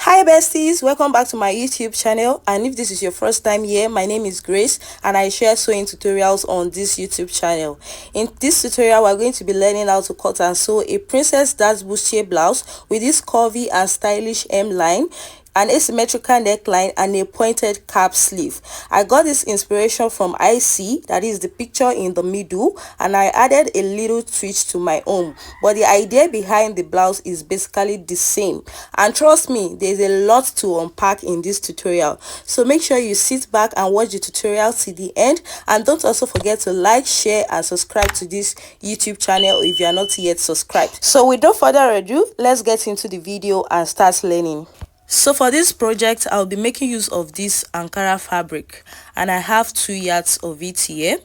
Hi besties, welcome back to my YouTube channel, and if this is your first time here, my name is Grace and I share sewing tutorials on this YouTube channel. In this tutorial, we're going to be learning how to cut and sew a princess that's bustier blouse with this curvy and stylish hemline, an asymmetrical neckline, and a pointed cap sleeve. I got this inspiration from IC, that is the picture in the middle, and I added a little twist to my own, but the idea behind the blouse is basically the same. And trust me, there's a lot to unpack in this tutorial, so make sure you sit back and watch the tutorial till the end, and don't also forget to like, share and subscribe to this YouTube channel if you are not yet subscribed. So without further ado, let's get into the video and start learning. So for this project, I'll be making use of this Ankara fabric, and I have 2 yards of it here.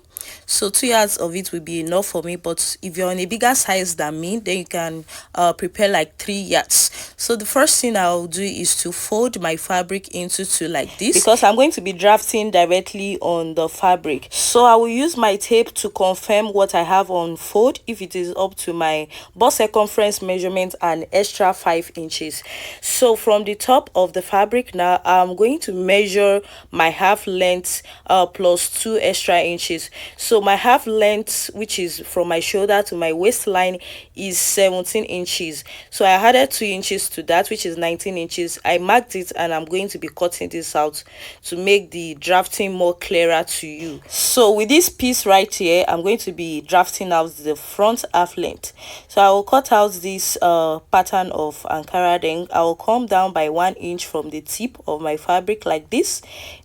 So 2 yards of it will be enough for me, but if you're on a bigger size than me, then you can prepare like 3 yards. So the first thing I'll do is to fold my fabric into 2 like this, because I'm going to be drafting directly on the fabric. So I will use my tape to confirm what I have on fold, if it is up to my bust circumference measurement and extra 5 inches. So from the top of the fabric, now I'm going to measure my half length plus 2 extra inches. So my half length, which is from my shoulder to my waistline, is 17 inches. So I added 2 inches to that, which is 19 inches. I marked it, and I'm going to be cutting this out to make the drafting more clearer to you. So with this piece right here, I'm going to be drafting out the front half length. So I will cut out this pattern of Ankara, then I will come down by 1 inch from the tip of my fabric like this.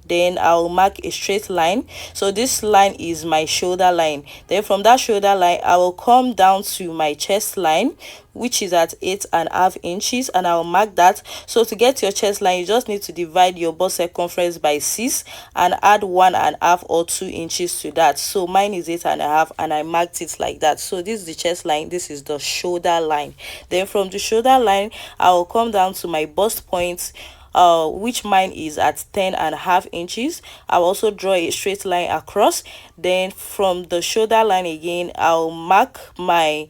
Then I'll mark a straight line. So this line is my shoulder line. Then from that shoulder line, I will come down to my chest line, which is at 8.5 inches, and I'll mark that. So to get your chest line, you just need to divide your bust circumference by 6 and add 1.5 or 2 inches to that. So mine is 8.5, and I marked it like that. So this is the chest line, this is the shoulder line. Then from the shoulder line, I will come down to my bust point, which mine is at 10.5 inches. I'll also draw a straight line across. Then from the shoulder line again, I'll mark my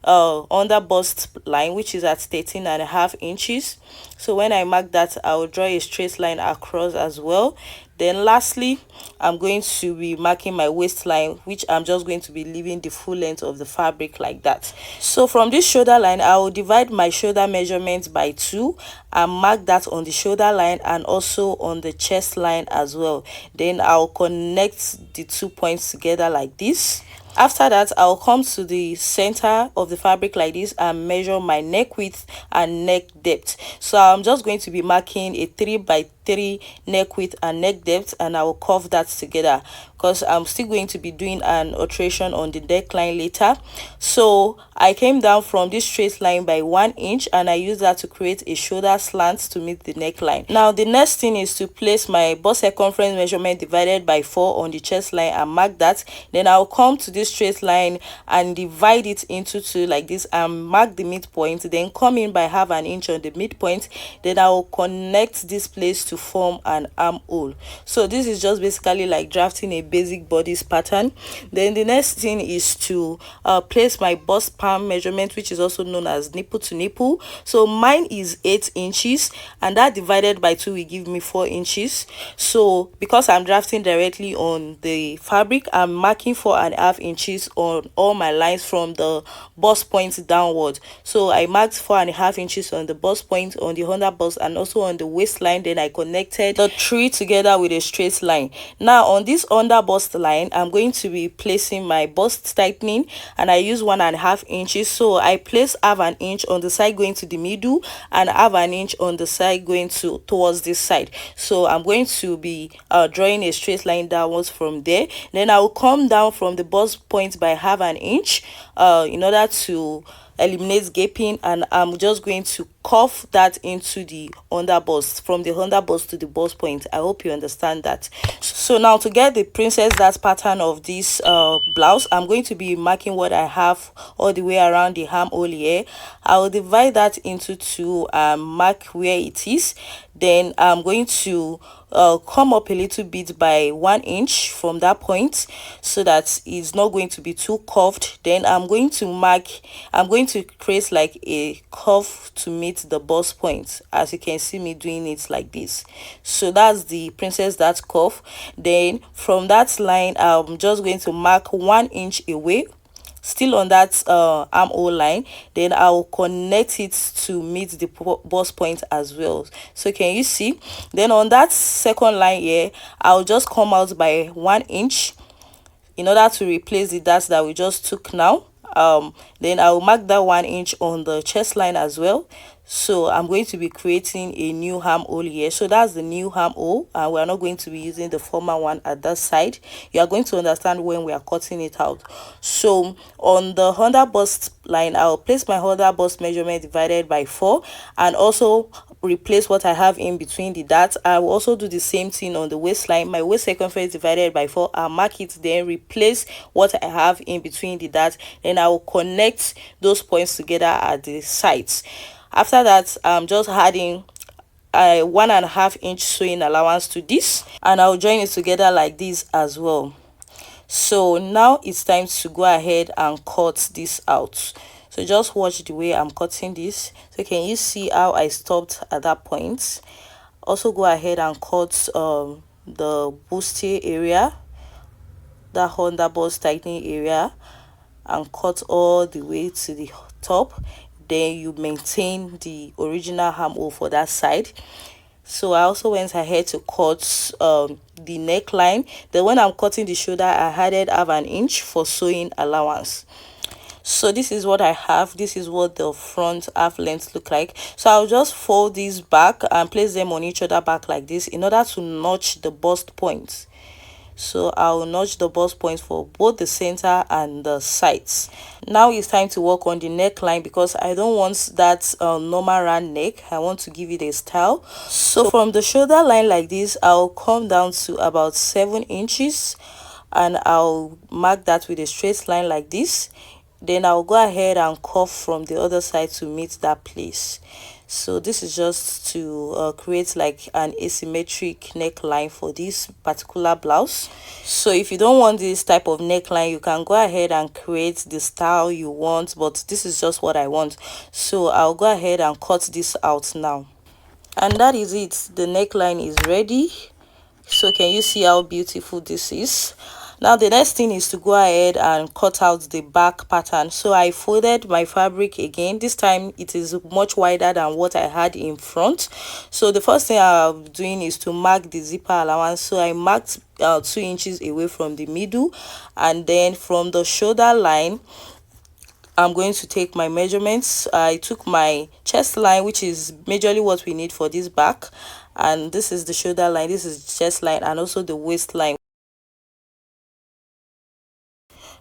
under bust line, which is at 13.5 inches. So when I mark that, I'll draw a straight line across as well. Then lastly, I'm going to be marking my waistline, which I'm just going to be leaving the full length of the fabric like that. So from this shoulder line, I will divide my shoulder measurement by 2 and mark that on the shoulder line and also on the chest line as well. Then I'll connect the 2 points together like this. After that, I'll come to the center of the fabric like this and measure my neck width and neck depth. So I'm just going to be marking a 3x3 neck width and neck depth, and I will curve that together because I'm still going to be doing an alteration on the neckline later. So I came down from this straight line by 1 inch, and I use that to create a shoulder slant to meet the neckline. Now the next thing is to place my bust circumference measurement divided by 4 on the chest line and mark that. Then I'll come to this straight line and divide it into 2 like this and mark the midpoint, then come in by half an inch on the midpoint. Then I will connect this place to form an armhole. So this is just basically like drafting a basic bodice pattern. Then the next thing is to place my bust palm measurement, which is also known as nipple to nipple. So mine is 8 inches, and that divided by 2 will give me 4 inches. So because I'm drafting directly on the fabric, I'm marking 4.5 inches on all my lines from the bust point downward. So I marked 4.5 inches on the bust point, on the under bust, and also on the waistline. Then I connected the 3 together with a straight line. Now on this under bust line, I'm going to be placing my bust tightening, and I use 1.5 inches. So I place half an inch on the side going to the middle and half an inch on the side going towards this side. So I'm going to be drawing a straight line downwards from there. Then I will come down from the bust point by half an inch in order to eliminate gaping, and I'm just going to curve that into the under bust, from the under bust to the bust point. I hope you understand that. So now to get the princess that pattern of this blouse, I'm going to be marking what I have all the way around the armhole here. I will divide that into 2 and mark where it is. Then I'm going to come up a little bit by 1 inch from that point, so that it's not going to be too curved. Then I'm going to create like a curve to meet the bust point, as you can see me doing it like this. So that's the princess dart curve. Then from that line, I'm just going to mark 1 inch away, still on that armhole line. Then I'll connect it to meet the bust point as well. So can you see? Then on that second line here, I'll just come out by 1 inch in order to replace the dart that we just took now. Then I'll mark that 1 inch on the chest line as well. So I'm going to be creating a new armhole here. So that's the new armhole, and we're not going to be using the former one at that side. You are going to understand when we are cutting it out. So on the under bust line, I'll place my under bust measurement divided by 4, and also replace what I have in between the darts. I will also do the same thing on the waistline. My waist circumference divided by 4, I'll mark it, then replace what I have in between the darts. Then I will connect those points together at the sides. After that, I'm just adding a 1.5 inch sewing allowance to this, and I'll join it together like this as well. So now it's time to go ahead and cut this out. So just watch the way I'm cutting this. So can you see how I stopped at that point? Also go ahead and cut the bustier area, that under bust tightening area, and cut all the way to the top. Then you maintain the original armhole for that side. So I also went ahead to cut the neckline. Then when I'm cutting the shoulder, I added 1/2 inch for sewing allowance. So this is what I have. This is what the front half length look like. So I'll just fold these back and place them on each other back like this in order to notch the bust points. So I'll notch the bust points for both the center and the sides. Now it's time to work on the neckline, because I don't want that normal round neck. I want to give it a style. So from the shoulder line like this, I'll come down to about 7 inches, and I'll mark that with a straight line like this. Then I'll go ahead and curve from the other side to meet that place. So this is just to create like an asymmetric neckline for this particular blouse. So if you don't want this type of neckline, you can go ahead and create the style you want, but this is just what I want. So I'll go ahead and cut this out now. And that is it. The neckline is ready. So can you see how beautiful this is? Now the next thing is to go ahead and cut out the back pattern. So I folded my fabric again. This time it is much wider than what I had in front. So the first thing I'm doing is to mark the zipper allowance. So I marked 2 inches away from the middle, and then from the shoulder line, I'm going to take my measurements. I took my chest line, which is majorly what we need for this back, and this is the shoulder line, this is chest line, and also the waistline.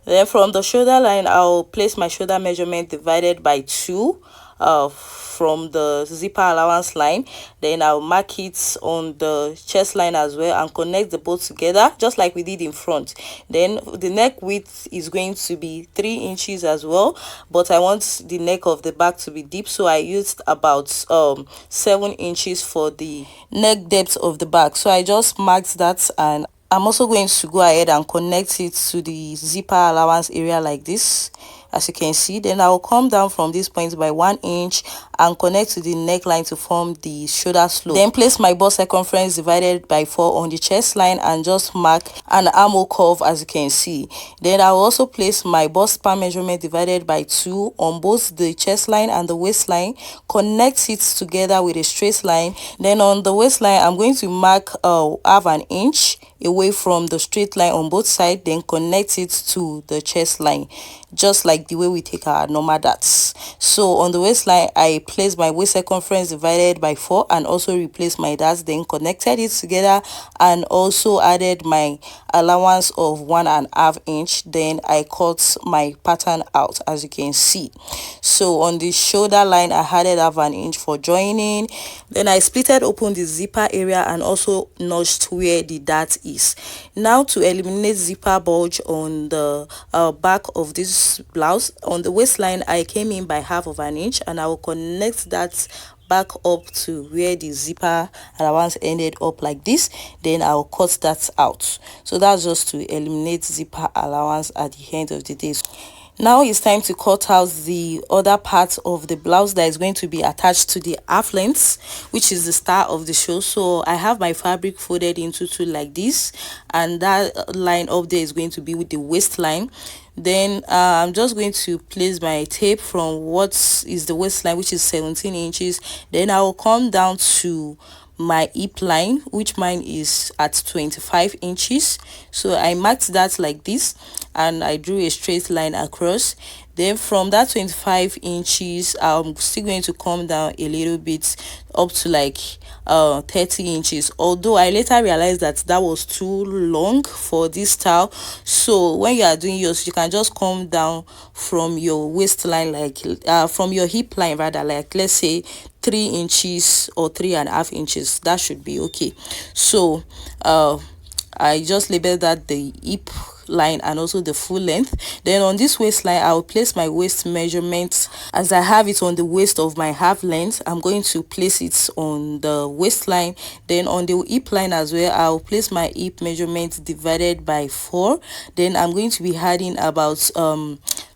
Then from the shoulder line, I'll place my shoulder measurement divided by 2 from the zipper allowance line. Then I'll mark it on the chest line as well and connect the both together just like we did in front. Then the neck width is going to be 3 inches as well, but I want the neck of the back to be deep, so I used about 7 inches for the neck depth of the back. So I just marked that, and I'm also going to go ahead and connect it to the zipper allowance area like this, as you can see. Then I'll come down from this point by 1 inch and connect to the neckline to form the shoulder slope. Then place my bust circumference divided by 4 on the chest line and just mark an armhole curve, as you can see. Then I'll also place my bust span measurement divided by 2 on both the chest line and the waistline, connect it together with a straight line. Then on the waistline, I'm going to mark 1/2 inch away from the straight line on both sides, then connect it to the chest line, just like the way we take our normal darts. So on the waistline, I placed my waist circumference divided by 4 and also replaced my darts, then connected it together and also added my allowance of 1.5 inch. Then I cut my pattern out, as you can see. So on the shoulder line, I added 1/2 inch for joining. Then I splitted open the zipper area and also notched where the dart is. Now to eliminate zipper bulge on the back of this blouse, on the waistline I came in by 1/2 inch, and I will connect that back up to where the zipper allowance ended up like this, then I'll cut that out. So that's just to eliminate zipper allowance at the end of the day. Now it's time to cut out the other part of the blouse that is going to be attached to the half length, which is the star of the show. So I have my fabric folded into two like this, and that line up there is going to be with the waistline. Then I'm just going to place my tape from what is the waistline, which is 17 inches. Then I will come down to my hip line, which mine is at 25 inches. So I marked that like this, and I drew a straight line across. Then from that 25 inches, I'm still going to come down a little bit up to like 30 inches, although I later realized that that was too long for this style. So when you are doing yours, you can just come down from your waistline, like from your hip line rather, like let's say 3 inches or 3.5 inches. That should be okay. So I just labeled that the hip line and also the full length. Then on this waistline, I will place my waist measurement as I have it on the waist of my half length. I'm going to place it on the waistline. Then on the hip line as well, I'll place my hip measurement divided by 4. Then I'm going to be adding about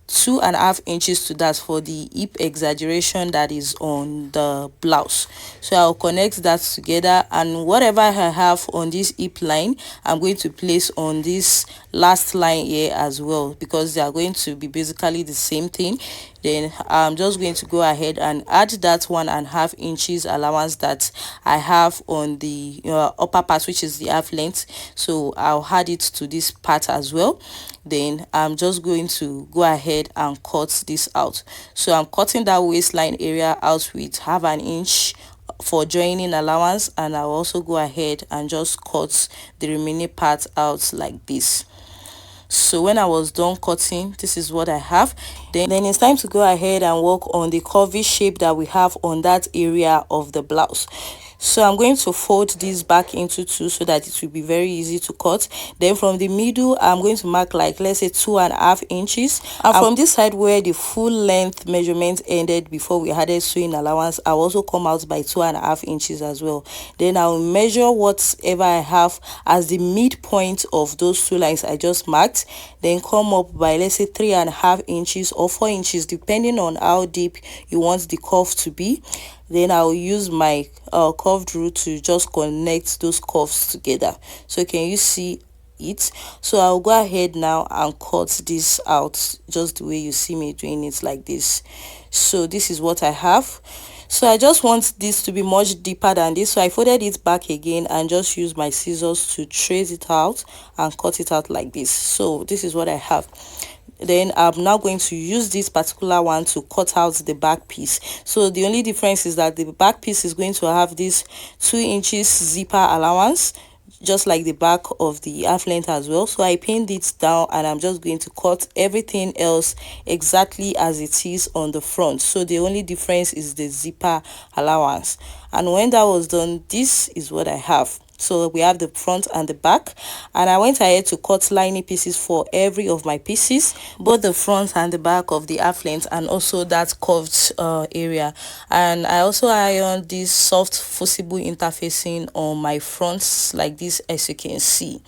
2.5 inches to that for the hip exaggeration that is on the blouse. So I'll connect that together, and whatever I have on this hip line, I'm going to place on this last line here as well, because they are going to be basically the same thing. Then I'm just going to go ahead and add that 1.5 inches allowance that I have on the upper part, which is the half length. So I'll add it to this part as well. Then I'm just going to go ahead and cut this out. So I'm cutting that waistline area out with 1/2 inch for joining allowance, and I'll also go ahead and just cut the remaining part out like this. So when I was done cutting, this is what I have. Then it's time to go ahead and work on the curvy shape that we have on that area of the blouse. So I'm going to fold this back into two so that it will be very easy to cut. Then from the middle, I'm going to mark like, let's say 2.5 inches. And from this side where the full length measurement ended before we added sewing allowance, I'll also come out by 2.5 inches as well. Then I'll measure whatever I have as the midpoint of those two lines I just marked. Then come up by, let's say 3.5 inches or 4 inches, depending on how deep you want the curve to be. Then I'll use my curved rule to just connect those curves together. So can you see it? So I'll go ahead now and cut this out just the way you see me doing it, like this. So this is what I have. So I just want this to be much deeper than this, so I folded it back again and just used my scissors to trace it out and cut it out like this. So this is what I have. Then I'm now going to use this particular one to cut out the back piece. So the only difference is that the back piece is going to have this 2 inches zipper allowance, just like the back of the half length as well. So I pinned it down, and I'm just going to cut everything else exactly as it is on the front. So the only difference is the zipper allowance. And when that was done, this is what I have. So we have the front and the back, and I went ahead to cut lining pieces for every of my pieces, both the front and the back of the half length, and also that curved area. And I also ironed this soft fusible interfacing on my fronts like this, as you can see.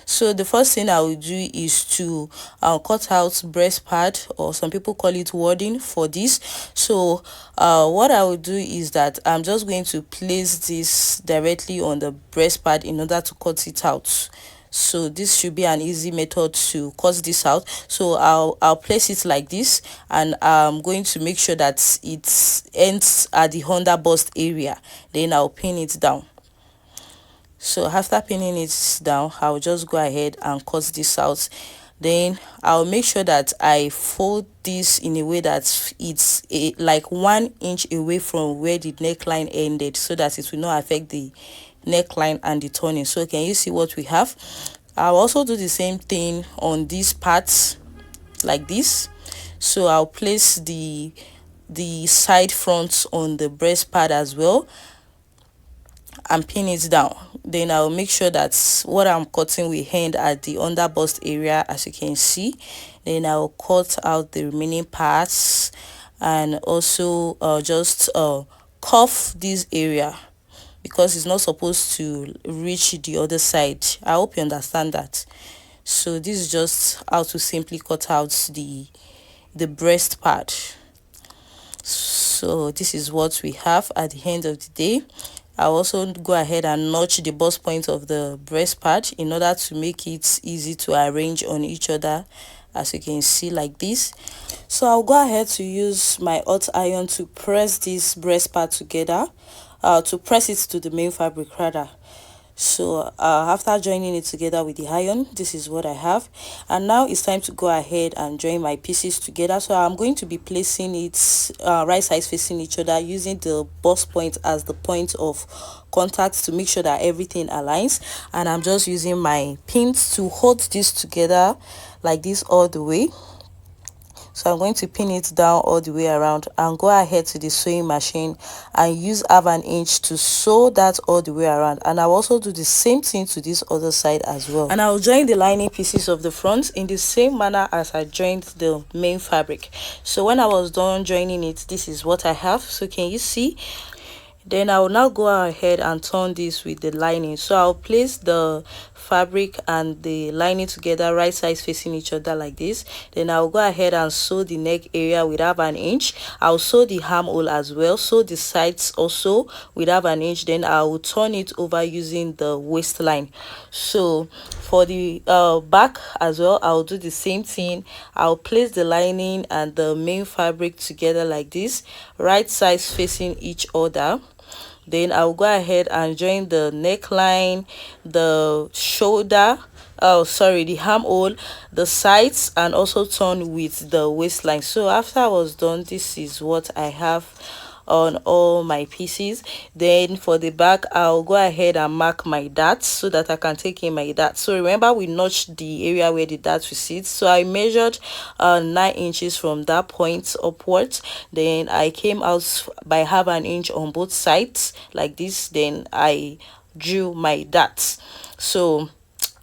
So the first thing I will do is to cut out breast pad, or some people call it wadding, for this. So what I will do is that I'm just going to place this directly on the breast pad in order to cut it out. So this should be an easy method to cut this out. So I'll place it like this, and I'm going to make sure that it ends at the under bust area. Then I'll pin it down. So after pinning it down, I'll just go ahead and cut this out. Then I'll make sure that I fold this in a way that it's like 1 inch away from where the neckline ended, so that it will not affect the neckline and the turning. So can you see what we have? I'll also do the same thing on these parts like this. So I'll place the side fronts on the breast pad as well and pin it down. Then I'll make sure that what I'm cutting will end at the under bust area, as you can see. Then I'll cut out the remaining parts, and also just cuff this area because it's not supposed to reach the other side. I hope you understand that. So this is just how to simply cut out the breast part. So this is what we have at the end of the day. I'll also go ahead and notch the bust point of the breast part in order to make it easy to arrange on each other, as you can see, like this. So I'll go ahead to use my hot iron to press this breast part together, to press it to the main fabric rather. So after joining it together with the iron, this is what I have. And now it's time to go ahead and join my pieces together. So I'm going to be placing it right sides facing each other, using the bust point as the point of contact to make sure that everything aligns. And I'm just using my pins to hold this together like this all the way. So I'm going to pin it down all the way around and go ahead to the sewing machine and use 1/2 inch to sew that all the way around. And I'll also do the same thing to this other side as well. And I'll join the lining pieces of the front in the same manner as I joined the main fabric. So when I was done joining it, this is what I have. So can you see? Then I will now go ahead and turn this with the lining. So I'll place the fabric and the lining together right sides facing each other like this. Then I'll go ahead and sew the neck area with 1/2 inch. I'll sew the armhole as well, sew the sides also with 1/2 inch. Then I will turn it over using the waistline. So for the back as well, I'll do the same thing. I'll place the lining and the main fabric together like this, right sides facing each other. Then I'll go ahead and join the neckline, the shoulder, the armhole, the sides, and also turn with the waistline. So after I was done, this is what I have on all my pieces. Then for the back, I'll go ahead and mark my darts so that I can take in my darts. So remember, we notched the area where the darts will sit. So I measured 9 inches from that point upwards. Then I came out by 1/2 inch on both sides like this. Then I drew my darts. So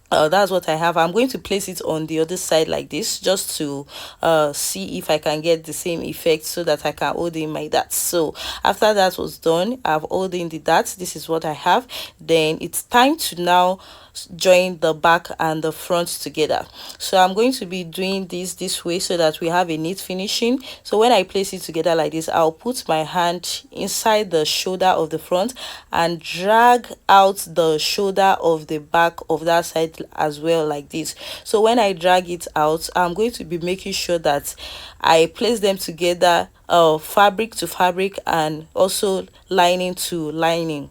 that's what I have. I'm going to place it on the other side like this, just to see if I can get the same effect so that I can hold in my darts. So after that was done, I've held in the darts. This is what I have. Then it's time to now join the back and the front together. So I'm going to be doing this way so that we have a neat finishing. So when I place it together like this, I'll put my hand inside the shoulder of the front and drag out the shoulder of the back of that side as well like this. So when I drag it out, I'm going to be making sure that I place them together, fabric to fabric and also lining to lining.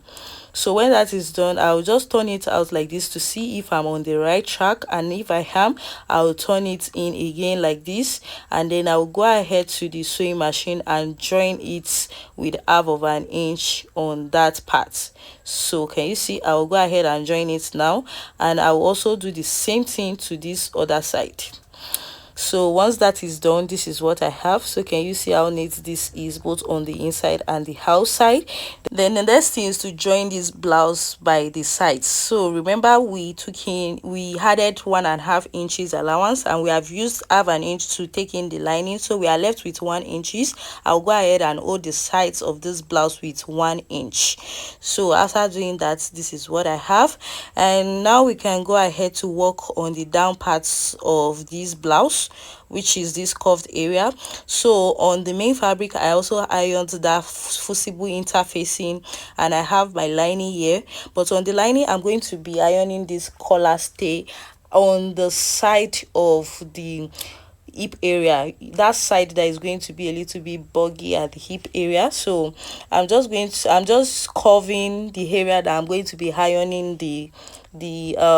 So when that is done, I'll just turn it out like this to see if I'm on the right track, and if I am, I'll turn it in again like this, and then I'll go ahead to the sewing machine and join it with 1/2 inch on that part. So can you see? I'll go ahead and join it now, and I'll also do the same thing to this other side. So once that is done, this is what I have. So can you see how neat this is, both on the inside and the outside? Then the next thing is to join this blouse by the sides. So remember, we added 1.5 inches allowance, and we have used 1/2 inch to take in the lining, so we are left with 1 inches. I'll go ahead and hold the sides of this blouse with 1 inch. So after doing that, this is what I have. And now we can go ahead to work on the down parts of this blouse, which is this curved area. So on the main fabric, I also ironed that fusible interfacing, and I have my lining here. But on the lining, I'm going to be ironing this collar stay on the side of the hip area, that side that is going to be a little bit buggy at the hip area. So I'm just curving the area that I'm going to be ironing the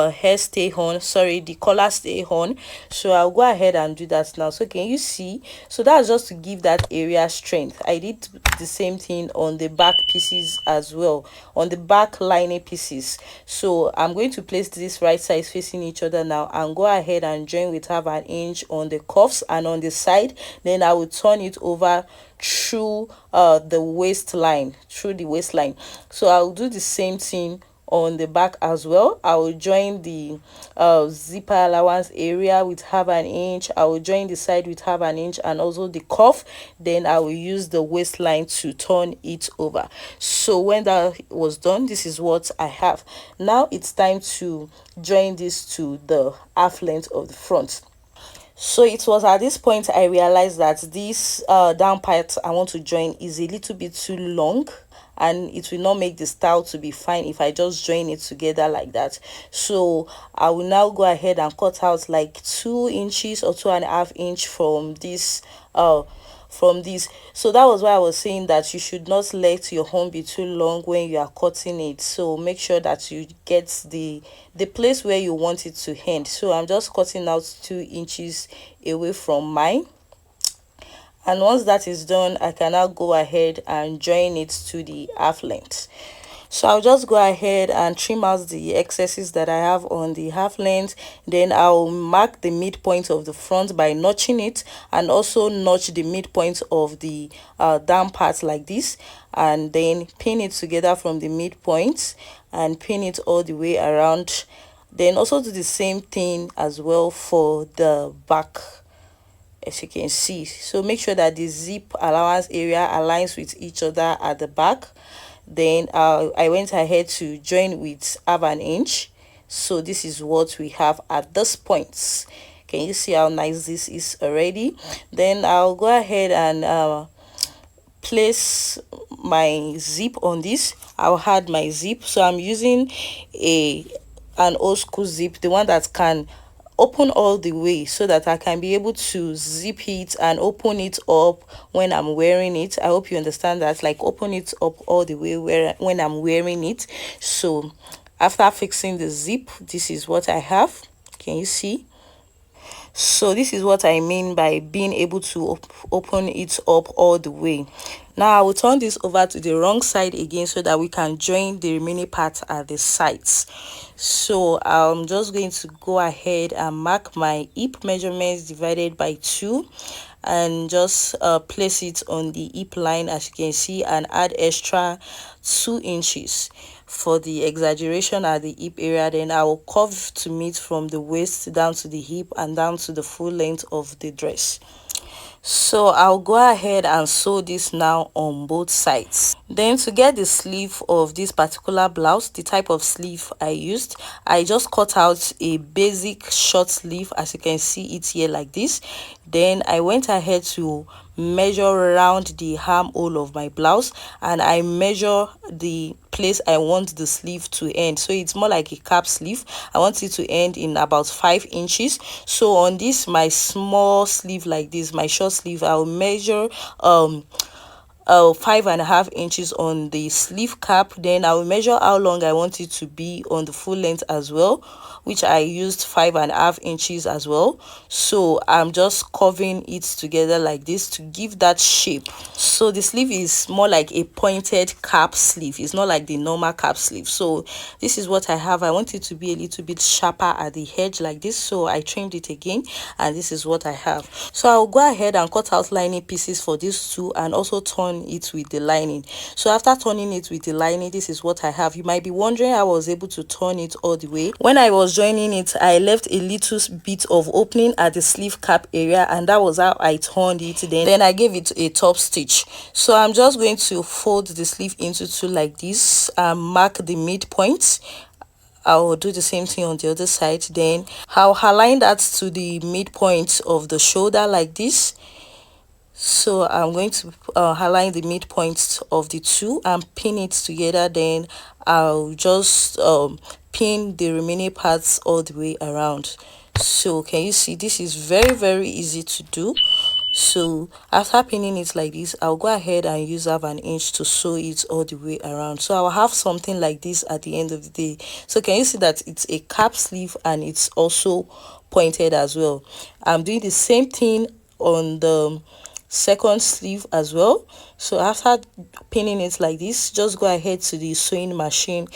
hair stay on, the collar stay on. So I'll go ahead and do that now. So can you see? So that's just to give that area strength. I did the same thing on the back pieces as well, on the back lining pieces. So I'm going to place this right sides facing each other now and go ahead and join with 1/2 inch on the cuffs and on the side. Then I will turn it over through the waistline. So I'll do the same thing on the back as well. I will join the zipper allowance area with half an inch. I will join the side with half an inch, and also the cuff. Then I will use the waistline to turn it over. So when that was done, this is what I have. Now it's time to join this to the half length of the front. So it was at this point I realized that this down part I want to join is a little bit too long, and it will not make the style to be fine if I just join it together like that. So I will now go ahead and cut out like 2 inches or 2.5 inch from this. So that was why I was saying that you should not let your home be too long when you are cutting it. So make sure that you get the place where you want it to end. So I'm just cutting out 2 inches away from mine, and once that is done, I can now go ahead and join it to the half length. So I'll just go ahead and trim out the excesses that I have on the half length. Then I'll mark the midpoint of the front by notching it, and also notch the midpoint of the down part like this, and then pin it together from the midpoint and pin it all the way around. Then also do the same thing as well for the back, as you can see. So make sure that the zip allowance area aligns with each other at the back. Then I went ahead to join with half an inch. So this is what we have at this point. Can you see how nice this is already? Then I'll go ahead and place my zip on this. I'll add my zip. So I'm using an old school zip, the one that can open all the way, so that I can be able to zip it and open it up when I'm wearing it. I hope you understand that, like open it up all the way when I'm wearing it. So after fixing the zip, this is what I have. Can you see? So this is what I mean by being able to open it up all the way. Now I will turn this over to the wrong side again so that we can join the remaining part at the sides. So I'm just going to go ahead and mark my hip measurements divided by 2, and just place it on the hip line, as you can see, and add extra 2 inches for the exaggeration at the hip area. Then I will curve to meet from the waist down to the hip and down to the full length of the dress. So I'll go ahead and sew this now on both sides. Then to get the sleeve of this particular blouse, the type of sleeve I used, I just cut out a basic short sleeve, as you can see it here like this. Then I went ahead to measure around the armhole of my blouse, and I measure the place I want the sleeve to end. So it's more like a cap sleeve. I want it to end in about 5 inches. So on this my small sleeve like this, my short sleeve, I'll measure 5.5 inches on the sleeve cap. Then I will measure how long I want it to be on the full length as well, which I used 5.5 inches as well. So I'm just curving it together like this to give that shape. So the sleeve is more like a pointed cap sleeve. It's not like the normal cap sleeve. So this is what I have. I want it to be a little bit sharper at the edge like this, so I trimmed it again, and this is what I have. So I'll go ahead and cut out lining pieces for these two, and also turn it with the lining. So after turning it with the lining, this is what I have. You might be wondering how I was able to turn it all the way. When I was joining it, I left a little bit of opening at the sleeve cap area, and that was how I turned it. Then I gave it a top stitch. So I'm just going to fold the sleeve into 2 like this and mark the midpoint. I will do the same thing on the other side. Then I'll align that to the midpoint of the shoulder like this. So I'm going to align the midpoint of the 2 and pin it together. Then I'll just pin the remaining parts all the way around. So can you see, this is very easy to do. So after pinning it like this, I'll go ahead and use half an inch to sew it all the way around. So I'll have something like this at the end of the day. So can you see that it's a cap sleeve and it's also pointed as well? I'm doing the same thing on the second sleeve as well. So after pinning it like this, just go ahead to the sewing machine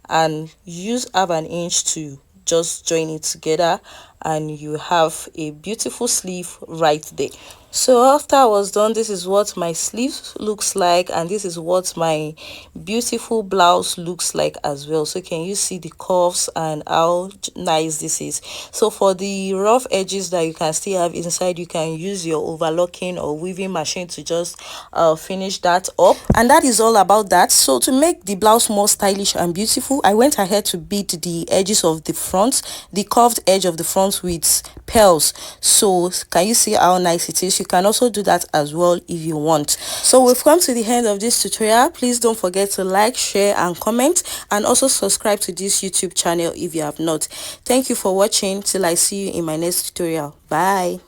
and use half an inch to just join it together, and you have a beautiful sleeve right there. So after I was done, this is what my sleeve looks like, and this is what my beautiful blouse looks like as well. So can you see the curves and how nice this is? So for the rough edges that you can still have inside, you can use your overlocking or weaving machine to just finish that up, and that is all about that. So to make the blouse more stylish and beautiful, I went ahead to beat the edges of the front, the curved edge of the front, with pearls. So can you see how nice it is? You can also do that as well if you want. So we've come to the end of this tutorial. Please don't forget to like, share and comment, and also subscribe to this YouTube channel if you have not. Thank you for watching. Till I see you in my next tutorial. Bye.